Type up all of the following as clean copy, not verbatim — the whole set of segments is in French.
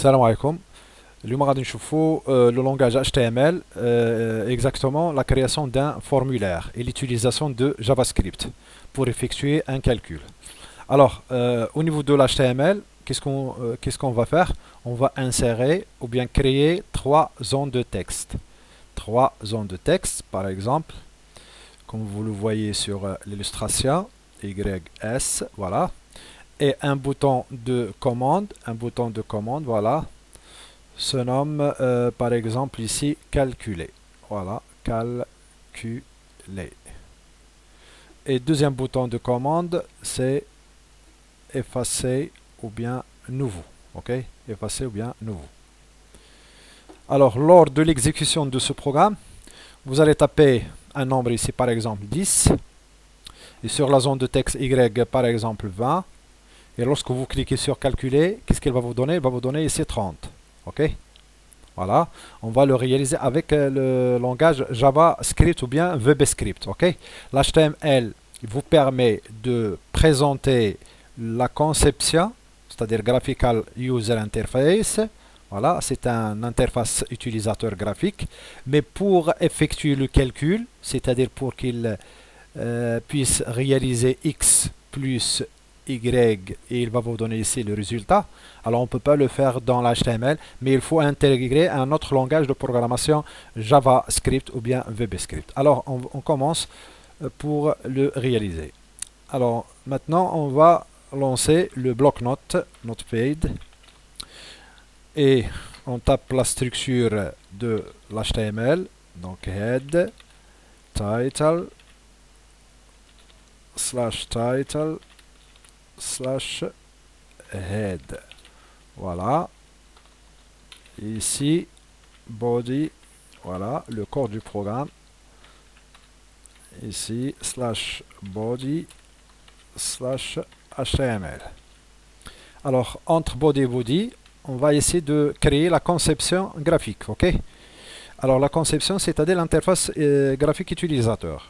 Salam alaikum. اليوم غادي نشوفوا le langage HTML, exactement la création d'un formulaire et l'utilisation de JavaScript pour effectuer un calcul. Alors, au niveau de l'HTML, qu'est-ce qu'on va faire? On va insérer ou bien créer trois zones de texte. Trois zones de texte, par exemple, comme vous le voyez sur l'illustration, YS, voilà. Et un bouton de commande, voilà, se nomme par exemple ici calculer. Voilà, calculer. Et deuxième bouton de commande, c'est effacer ou bien nouveau. Ok, effacer ou bien nouveau. Alors, lors de l'exécution de ce programme, vous allez taper un nombre ici, par exemple 10. Et sur la zone de texte Y, par exemple 20. Et lorsque vous cliquez sur calculer, qu'est-ce qu'il va vous donner? Il va vous donner ici 30. Ok? Voilà. On va le réaliser avec le langage JavaScript ou bien VBScript. Ok? L'HTML vous permet de présenter la conception, c'est-à-dire Graphical User Interface. Voilà, c'est un interface utilisateur graphique. Mais pour effectuer le calcul, c'est-à-dire pour qu'il puisse réaliser X plus Y et il va vous donner ici le résultat. Alors on ne peut pas le faire dans l'HTML, mais il faut intégrer un autre langage de programmation JavaScript ou bien VBScript. Alors on commence pour le réaliser. Alors maintenant on va lancer le bloc-notes, Notepad, et on tape la structure de l'HTML, donc head, title, /title /head. Voilà. Ici, body, voilà, le corps du programme. Ici, /body /HTML. Alors, entre body et body, on va essayer de créer la conception graphique. Ok. Alors, la conception, c'est-à-dire l'interface graphique utilisateur.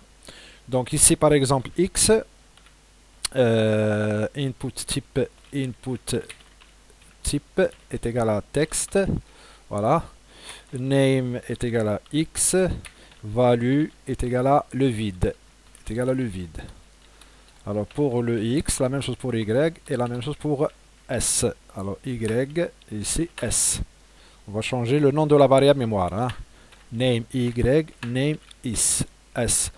Donc ici, par exemple, X, input type est égal à texte, voilà. Name est égal à X, value est égal à le vide, Alors pour le X, la même chose pour Y et la même chose pour S. Alors Y, ici S. On va changer le nom de la variable mémoire. Hein. Name Y, name is S.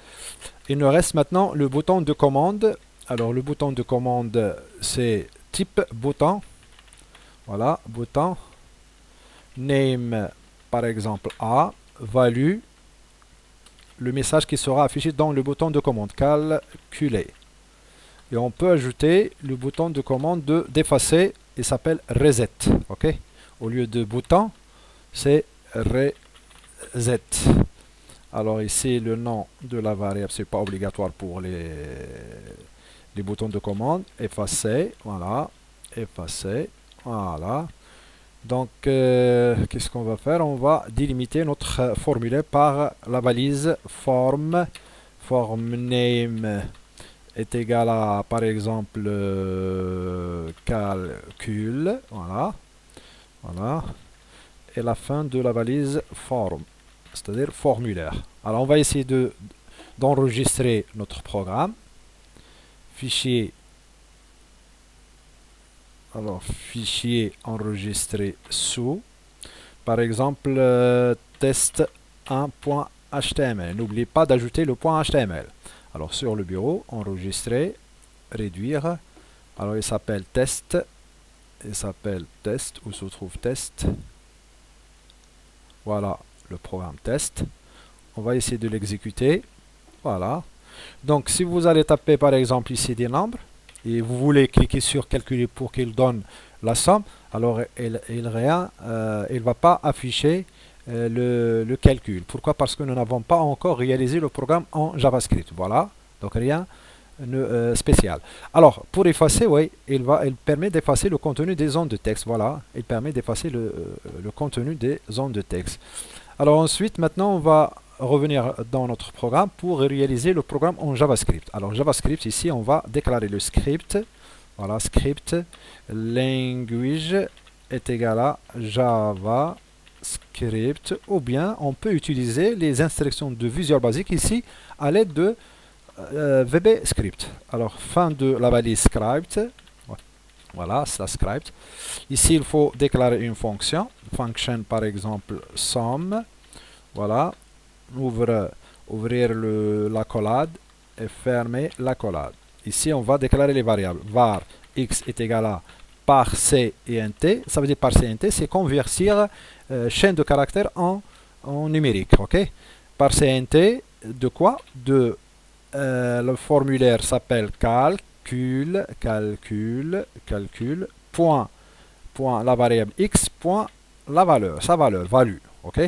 Il nous reste maintenant le bouton de commande. Alors le bouton de commande, c'est type bouton. Voilà, bouton. Name, par exemple, A. Value, le message qui sera affiché dans le bouton de commande. Calculer. Et on peut ajouter le bouton de commande d'effacer. Il s'appelle reset. Ok. Au lieu de bouton, c'est reset. Alors ici, le nom de la variable, c'est pas obligatoire pour les boutons de commande. Effacer, voilà. Effacer, voilà. Donc, qu'est-ce qu'on va faire? On va délimiter notre formulaire par la valise form. Form name est égal à, par exemple, calcul, voilà. Voilà. Et la fin de la valise form, c'est-à-dire formulaire. Alors on va essayer d'enregistrer notre programme. Fichier, alors fichier enregistré sous, par exemple test1.html. N'oubliez pas d'ajouter le .html. Alors sur le bureau, enregistrer, réduire. Alors il s'appelle test, où se trouve test. Voilà le programme test. On va essayer de l'exécuter. Voilà. Donc si vous allez taper par exemple ici des nombres et vous voulez cliquer sur calculer pour qu'il donne la somme, alors il ne va pas afficher le calcul. Pourquoi? Parce que nous n'avons pas encore réalisé le programme en JavaScript. Voilà. Donc rien spécial. Alors pour effacer, oui, il permet d'effacer le contenu des zones de texte. Voilà. Il permet d'effacer le contenu des zones de texte. Alors ensuite, maintenant, on va revenir dans notre programme pour réaliser le programme en JavaScript. Alors JavaScript, ici, on va déclarer le script. Voilà, script, language, est égal à JavaScript, ou bien on peut utiliser les instructions de Visual Basic ici à l'aide de VB Script. Alors, fin de la balise script. Voilà, c'est la script. Ici, il faut déclarer une fonction. Function, par exemple, sum. Voilà. Ouvrir l'accolade et fermer l'accolade. Ici, on va déclarer les variables. Var x est égal à par c et int. Ça veut dire par c et int, c'est convertir chaîne de caractères en numérique. Ok. Par c et int, de quoi? Le formulaire s'appelle calcul, point, la variable x, point, la valeur, sa valeur, value, ok,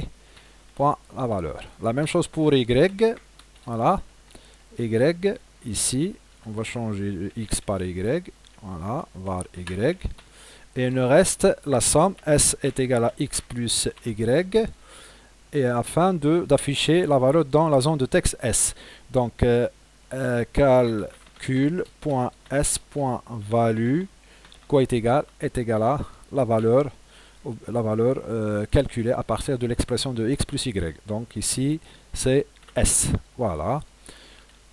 point, la valeur. La même chose pour y, voilà, y, ici, on va changer x par y, voilà, var y, et il nous reste la somme, s est égal à x plus y, et afin d'afficher la valeur dans la zone de texte S. Donc, calcul.s.value quoi est égal à la valeur calculée à partir de l'expression de x plus y. Donc ici, c'est S. Voilà.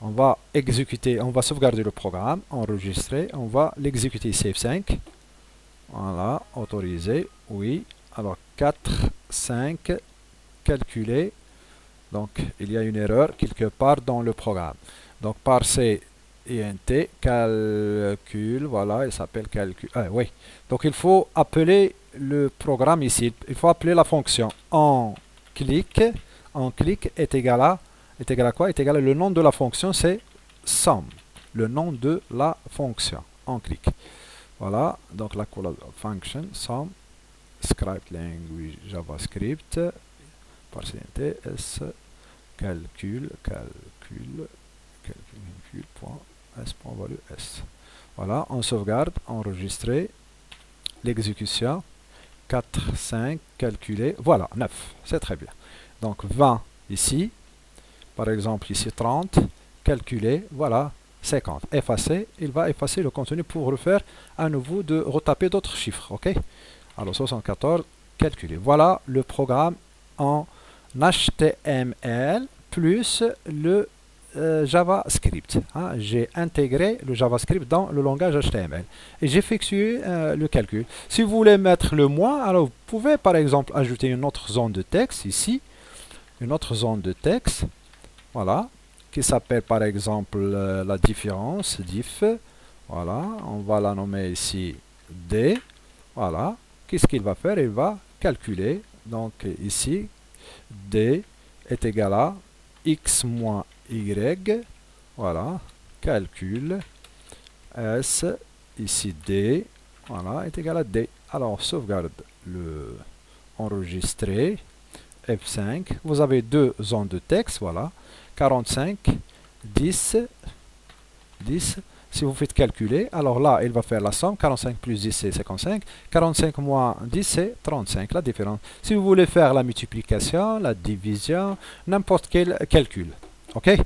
On va exécuter, on va sauvegarder le programme, enregistrer, on va l'exécuter save 5. Voilà, autoriser, oui. Alors 4, 5, calculer. Donc il y a une erreur quelque part dans le programme. Donc par C et int, calcul, voilà, il s'appelle calcul. Ah, oui. Donc il faut appeler le programme ici. Il faut appeler la fonction en clic est égal à quoi? Est égal à le nom de la fonction, c'est sum. Le nom de la fonction en clic. Voilà, donc la function sum script language JavaScript par CNT S calcul point S point value S. Voilà, on sauvegarde, enregistrer l'exécution 4, 5, calculer, voilà, 9, c'est très bien. Donc 20 ici, par exemple ici 30, calculer, voilà, 50. Effacer, il va effacer le contenu pour refaire à nouveau de retaper d'autres chiffres, ok? Alors 74, calculer. Voilà le programme en HTML plus le JavaScript. Hein. J'ai intégré le JavaScript dans le langage HTML et j'ai effectué le calcul. Si vous voulez mettre le moins, alors vous pouvez par exemple ajouter une autre zone de texte ici, une autre zone de texte, voilà, qui s'appelle par exemple la différence, diff, voilà, on va la nommer ici D, voilà, qu'est-ce qu'il va faire? Il va calculer, donc ici, D est égal à x moins y, voilà, calcul, S, ici D, voilà, est égal à D. Alors, sauvegarde le enregistrer, F5, vous avez deux zones de texte, voilà, 45, 10, 10, si vous faites calculer, alors là, il va faire la somme, 45 plus 10, c'est 55, 45 moins 10, c'est 35, la différence. Si vous voulez faire la multiplication, la division, n'importe quel calcul, ok?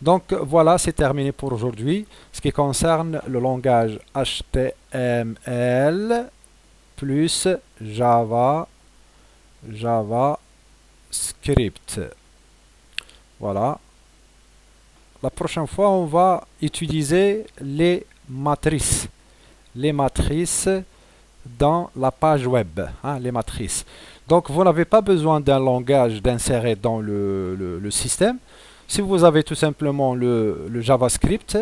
Donc, voilà, c'est terminé pour aujourd'hui, ce qui concerne le langage HTML plus JavaScript. Voilà. La prochaine fois, on va utiliser les matrices dans la page web, hein, les matrices. Donc, vous n'avez pas besoin d'un langage d'insérer dans le système. Si vous avez tout simplement le JavaScript,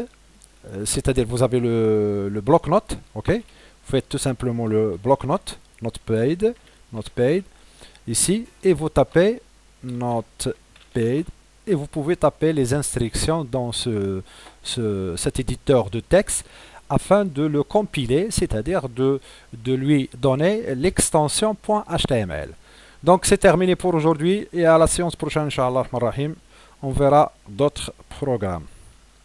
c'est-à-dire vous avez le bloc-notes, ok? Vous faites tout simplement le bloc-notes, notepad, ici, et vous tapez notepad, et vous pouvez taper les instructions dans cet éditeur de texte afin de le compiler, c'est-à-dire de lui donner l'extension .html. Donc c'est terminé pour aujourd'hui et à la séance prochaine, Inch'Allah, on verra d'autres programmes.